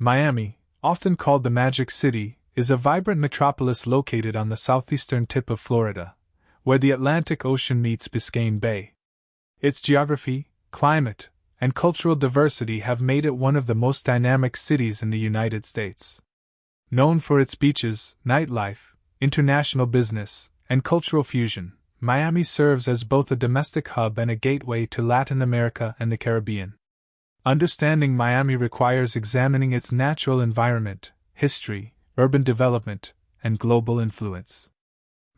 Miami, often called the Magic City, is a vibrant metropolis located on the southeastern tip of Florida, where the Atlantic Ocean meets Biscayne Bay. Its geography, climate, and cultural diversity have made it one of the most dynamic cities in the United States. Known for its beaches, nightlife, international business, and cultural fusion, Miami serves as both a domestic hub and a gateway to Latin America and the Caribbean. Understanding Miami requires examining its natural environment, history, urban development, and global influence.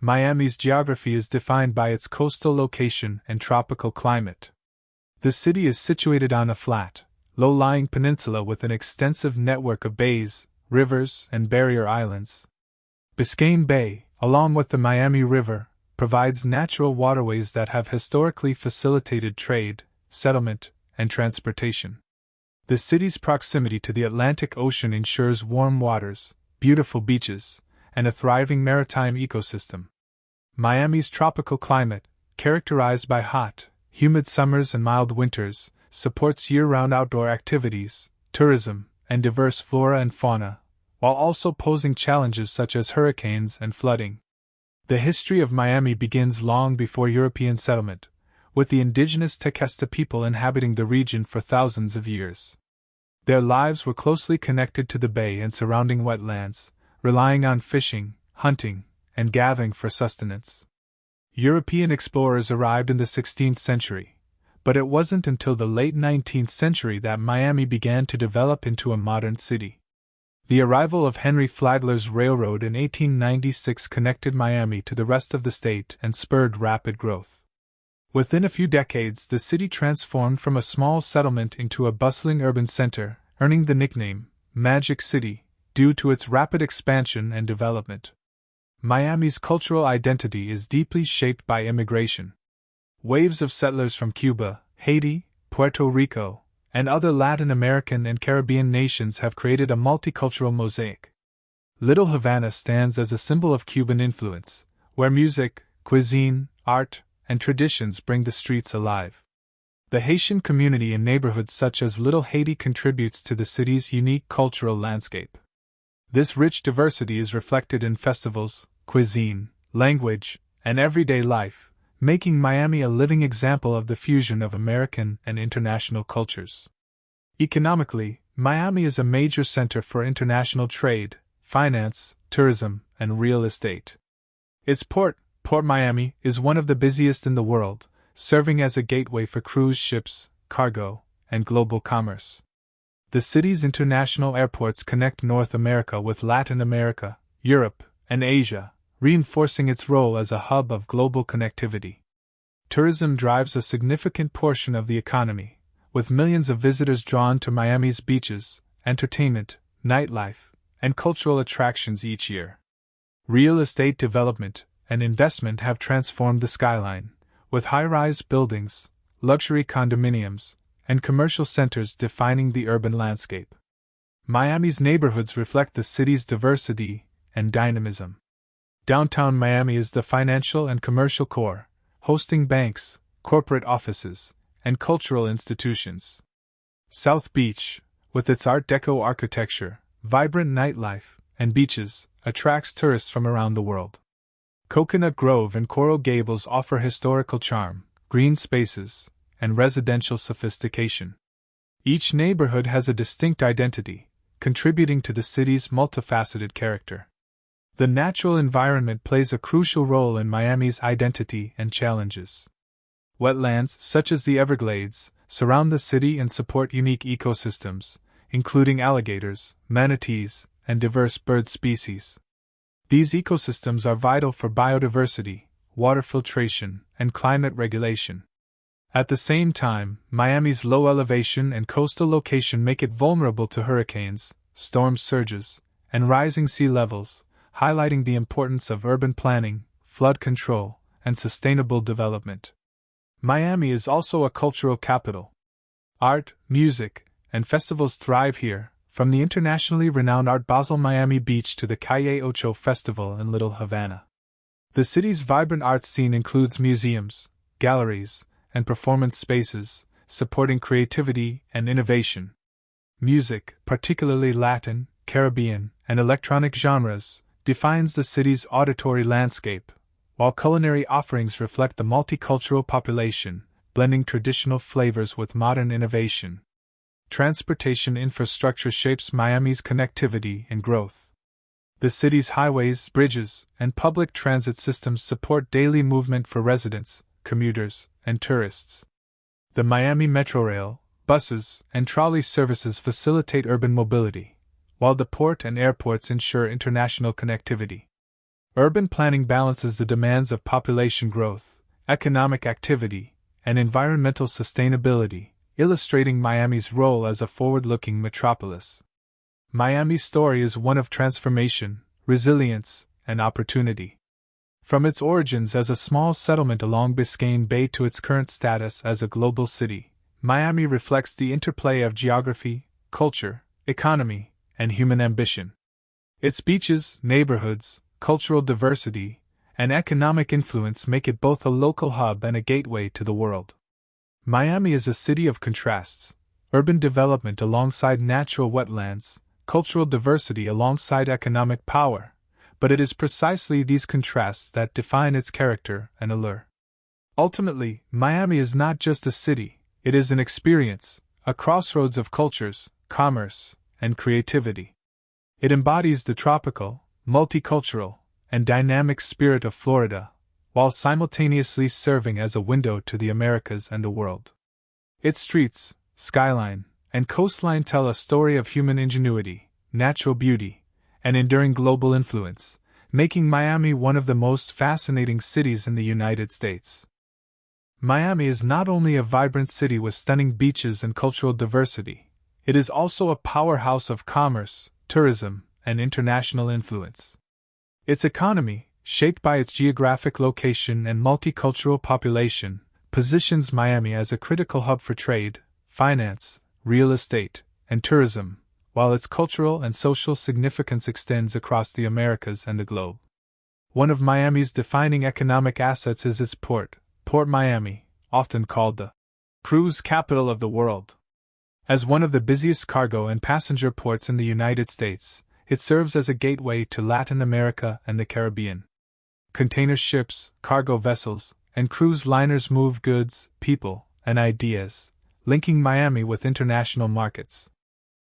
Miami's geography is defined by its coastal location and tropical climate. The city is situated on a flat, low-lying peninsula with an extensive network of bays, rivers, and barrier islands. Biscayne Bay, along with the Miami River, provides natural waterways that have historically facilitated trade, settlement, and transportation. The city's proximity to the Atlantic Ocean ensures warm waters, beautiful beaches, and a thriving maritime ecosystem. Miami's tropical climate, characterized by hot, humid summers and mild winters, supports year-round outdoor activities, tourism, and diverse flora and fauna, while also posing challenges such as hurricanes and flooding. The history of Miami begins long before European settlement, with the indigenous Tequesta people inhabiting the region for thousands of years. Their lives were closely connected to the bay and surrounding wetlands, relying on fishing, hunting, and gathering for sustenance. European explorers arrived in the 16th century, but it wasn't until the late 19th century that Miami began to develop into a modern city. The arrival of Henry Flagler's railroad in 1896 connected Miami to the rest of the state and spurred rapid growth. Within a few decades, the city transformed from a small settlement into a bustling urban center, earning the nickname Magic City due to its rapid expansion and development. Miami's cultural identity is deeply shaped by immigration. Waves of settlers from Cuba, Haiti, Puerto Rico, and other Latin American and Caribbean nations have created a multicultural mosaic. Little Havana stands as a symbol of Cuban influence, where music, cuisine, art, and traditions bring the streets alive. The Haitian community in neighborhoods such as Little Haiti contributes to the city's unique cultural landscape. This rich diversity is reflected in festivals, cuisine, language, and everyday life, making Miami a living example of the fusion of American and international cultures. Economically, Miami is a major center for international trade, finance, tourism, and real estate. Its port, Port Miami, is one of the busiest in the world, serving as a gateway for cruise ships, cargo, and global commerce. The city's international airports connect North America with Latin America, Europe, and Asia, reinforcing its role as a hub of global connectivity. Tourism drives a significant portion of the economy, with millions of visitors drawn to Miami's beaches, entertainment, nightlife, and cultural attractions each year. Real estate development and investment have transformed the skyline, with high-rise buildings, luxury condominiums, and commercial centers defining the urban landscape. Miami's neighborhoods reflect the city's diversity and dynamism. Downtown Miami is the financial and commercial core, hosting banks, corporate offices, and cultural institutions. South Beach, with its Art Deco architecture, vibrant nightlife, and beaches, attracts tourists from around the world. Coconut Grove and Coral Gables offer historical charm, green spaces, and residential sophistication. Each neighborhood has a distinct identity, contributing to the city's multifaceted character. The natural environment plays a crucial role in Miami's identity and challenges. Wetlands, such as the Everglades, surround the city and support unique ecosystems, including alligators, manatees, and diverse bird species. These ecosystems are vital for biodiversity, water filtration, and climate regulation. At the same time, Miami's low elevation and coastal location make it vulnerable to hurricanes, storm surges, and rising sea levels, highlighting the importance of urban planning, flood control, and sustainable development. Miami is also a cultural capital. Art, music, and festivals thrive here, from the internationally renowned Art Basel Miami Beach to the Calle Ocho Festival in Little Havana. The city's vibrant arts scene includes museums, galleries, and performance spaces, supporting creativity and innovation. Music, particularly Latin, Caribbean, and electronic genres, defines the city's auditory landscape, while culinary offerings reflect the multicultural population, blending traditional flavors with modern innovation. Transportation infrastructure shapes Miami's connectivity and growth. The city's highways, bridges, and public transit systems support daily movement for residents, commuters, and tourists. The Miami Metrorail, buses, and trolley services facilitate urban mobility, while the port and airports ensure international connectivity. Urban planning balances the demands of population growth, economic activity, and environmental sustainability, illustrating Miami's role as a forward-looking metropolis. Miami's story is one of transformation, resilience, and opportunity. From its origins as a small settlement along Biscayne Bay to its current status as a global city, Miami reflects the interplay of geography, culture, economy, and human ambition. Its beaches, neighborhoods, cultural diversity, and economic influence make it both a local hub and a gateway to the world. Miami is a city of contrasts: urban development alongside natural wetlands, cultural diversity alongside economic power, but it is precisely these contrasts that define its character and allure. Ultimately, Miami is not just a city, it is an experience, a crossroads of cultures, commerce, and creativity. It embodies the tropical, multicultural, and dynamic spirit of Florida, while simultaneously serving as a window to the Americas and the world. Its streets, skyline, and coastline tell a story of human ingenuity, natural beauty, and enduring global influence, making Miami one of the most fascinating cities in the United States. Miami is not only a vibrant city with stunning beaches and cultural diversity, it is also a powerhouse of commerce, tourism, and international influence. Its economy, shaped by its geographic location and multicultural population, positions Miami as a critical hub for trade, finance, real estate, and tourism, while its cultural and social significance extends across the Americas and the globe. One of Miami's defining economic assets is its port, Port Miami, often called the cruise capital of the world. As one of the busiest cargo and passenger ports in the United States, it serves as a gateway to Latin America and the Caribbean. Container ships, cargo vessels, and cruise liners move goods, people, and ideas, linking Miami with international markets.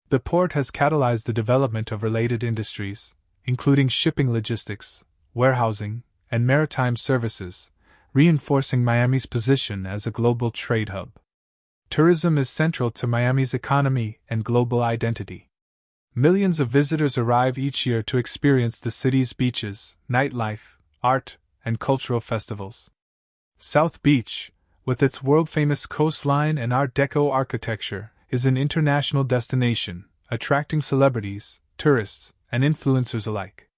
The port has catalyzed the development of related industries, including shipping logistics, warehousing, and maritime services, reinforcing Miami's position as a global trade hub. Tourism is central to Miami's economy and global identity. Millions of visitors arrive each year to experience the city's beaches, nightlife, art, and cultural festivals. South Beach, with its world-famous coastline and Art Deco architecture, is an international destination, attracting celebrities, tourists, and influencers alike.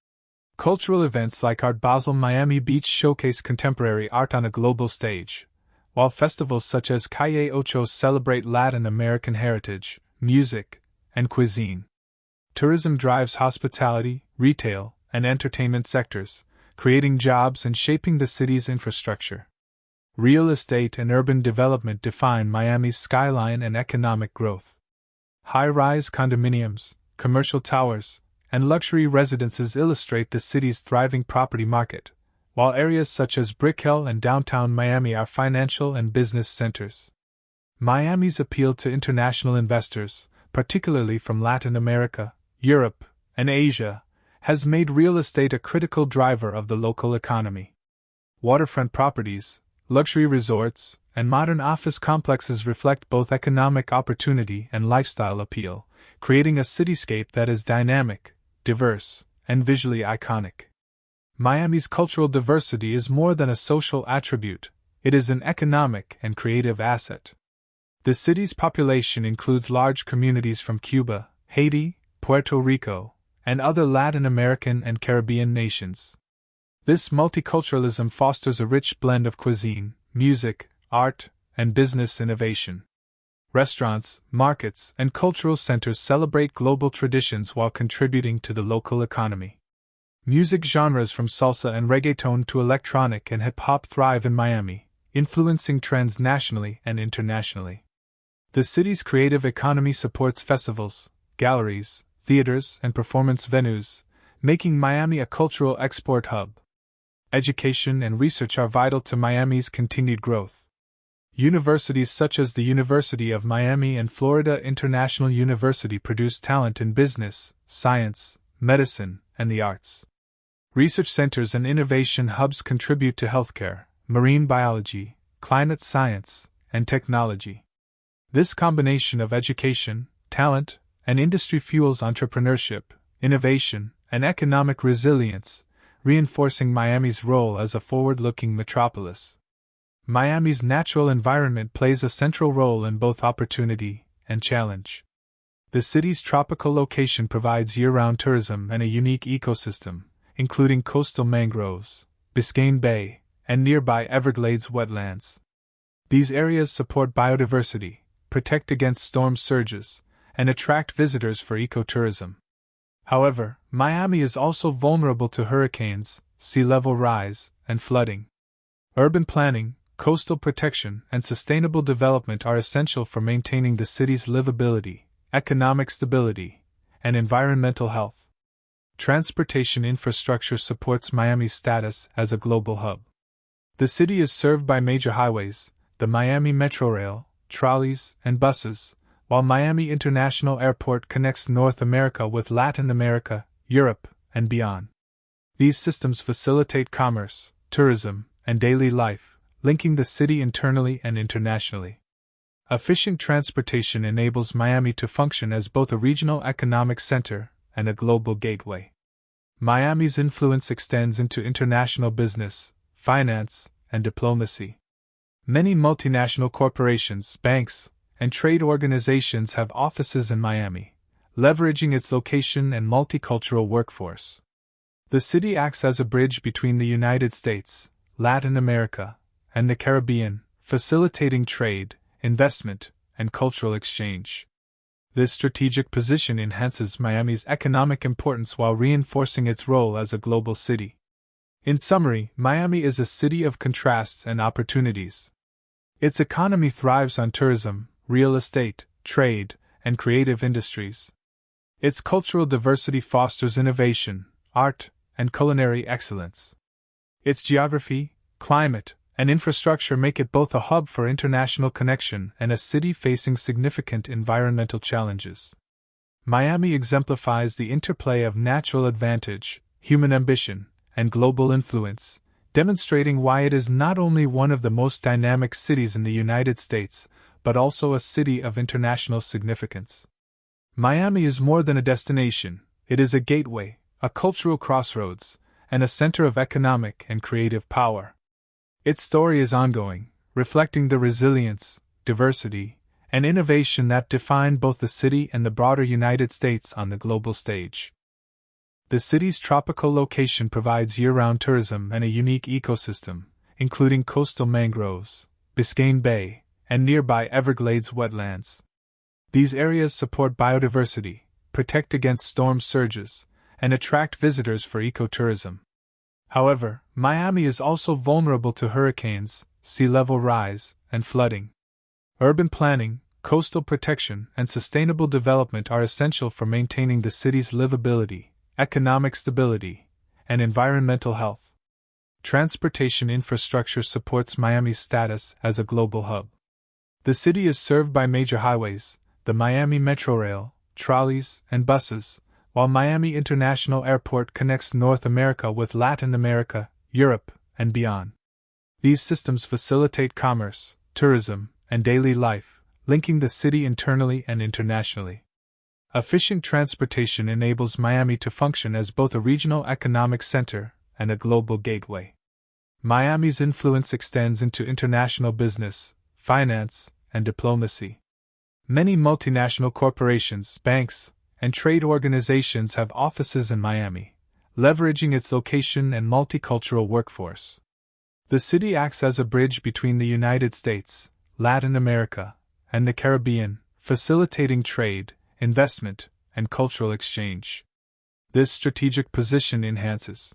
Cultural events like Art Basel Miami Beach showcase contemporary art on a global stage, while festivals such as Calle Ocho celebrate Latin American heritage, music, and cuisine. Tourism drives hospitality, retail, and entertainment sectors, creating jobs and shaping the city's infrastructure. Real estate and urban development define Miami's skyline and economic growth. High-rise condominiums, commercial towers, and luxury residences illustrate the city's thriving property market, while areas such as Brick Hill and downtown Miami are financial and business centers. Miami's appeal to international investors, particularly from Latin America, Europe, and Asia, has made real estate a critical driver of the local economy. Waterfront properties, luxury resorts, and modern office complexes reflect both economic opportunity and lifestyle appeal, creating a cityscape that is dynamic, diverse, and visually iconic. Miami's cultural diversity is more than a social attribute, it is an economic and creative asset. The city's population includes large communities from Cuba, Haiti, Puerto Rico, and other Latin American and Caribbean nations. This multiculturalism fosters a rich blend of cuisine, music, art, and business innovation. Restaurants, markets, and cultural centers celebrate global traditions while contributing to the local economy. Music genres from salsa and reggaeton to electronic and hip-hop thrive in Miami, influencing trends nationally and internationally. The city's creative economy supports festivals, galleries, theaters, and performance venues, making Miami a cultural export hub. Education and research are vital to Miami's continued growth. Universities such as the University of Miami and Florida International University produce talent in business, science, medicine, and the arts. Research centers and innovation hubs contribute to healthcare, marine biology, climate science, and technology. This combination of education, talent, and industry fuels entrepreneurship, innovation, and economic resilience, reinforcing Miami's role as a forward-looking metropolis. Miami's natural environment plays a central role in both opportunity and challenge. The city's tropical location provides year-round tourism and a unique ecosystem, including coastal mangroves, Biscayne Bay, and nearby Everglades wetlands. These areas support biodiversity, protect against storm surges, and attract visitors for ecotourism. However, Miami is also vulnerable to hurricanes, sea level rise, and flooding. Urban planning, coastal protection, and sustainable development are essential for maintaining the city's livability, economic stability, and environmental health. Transportation infrastructure supports Miami's status as a global hub. The city is served by major highways, the Miami Metrorail, trolleys, and buses, while Miami International Airport connects North America with Latin America, Europe, and beyond. These systems facilitate commerce, tourism, and daily life, linking the city internally and internationally. Efficient transportation enables Miami to function as both a regional economic center and a global gateway. Miami's influence extends into international business, finance, and diplomacy. Many multinational corporations, banks, and trade organizations have offices in Miami, leveraging its location and multicultural workforce. The city acts as a bridge between the United States, Latin America, and the Caribbean, facilitating trade, investment, and cultural exchange. This strategic position enhances Miami's economic importance while reinforcing its role as a global city. In summary, Miami is a city of contrasts and opportunities. Its economy thrives on tourism, real estate, trade, and creative industries. Its cultural diversity fosters innovation, art, and culinary excellence. Its geography, climate, and infrastructure make it both a hub for international connection and a city facing significant environmental challenges. Miami exemplifies the interplay of natural advantage, human ambition, and global influence, demonstrating why it is not only one of the most dynamic cities in the United States, but also a city of international significance. Miami is more than a destination, it is a gateway, a cultural crossroads, and a center of economic and creative power. Its story is ongoing, reflecting the resilience, diversity, and innovation that define both the city and the broader United States on the global stage. The city's tropical location provides year-round tourism and a unique ecosystem, including coastal mangroves, Biscayne Bay, and nearby Everglades wetlands. These areas support biodiversity, protect against storm surges, and attract visitors for ecotourism. However, Miami is also vulnerable to hurricanes, sea level rise, and flooding. Urban planning, coastal protection, and sustainable development are essential for maintaining the city's livability, economic stability, and environmental health. Transportation infrastructure supports Miami's status as a global hub. The city is served by major highways, the Miami Metrorail, trolleys, and buses, while Miami International Airport connects North America with Latin America, Europe, and beyond. These systems facilitate commerce, tourism, and daily life, linking the city internally and internationally. Efficient transportation enables Miami to function as both a regional economic center and a global gateway. Miami's influence extends into international business, finance, and diplomacy. Many multinational corporations, banks, and trade organizations have offices in Miami, leveraging its location and multicultural workforce. The city acts as a bridge between the United States, Latin America, and the Caribbean, facilitating trade, investment, and cultural exchange. This strategic position enhances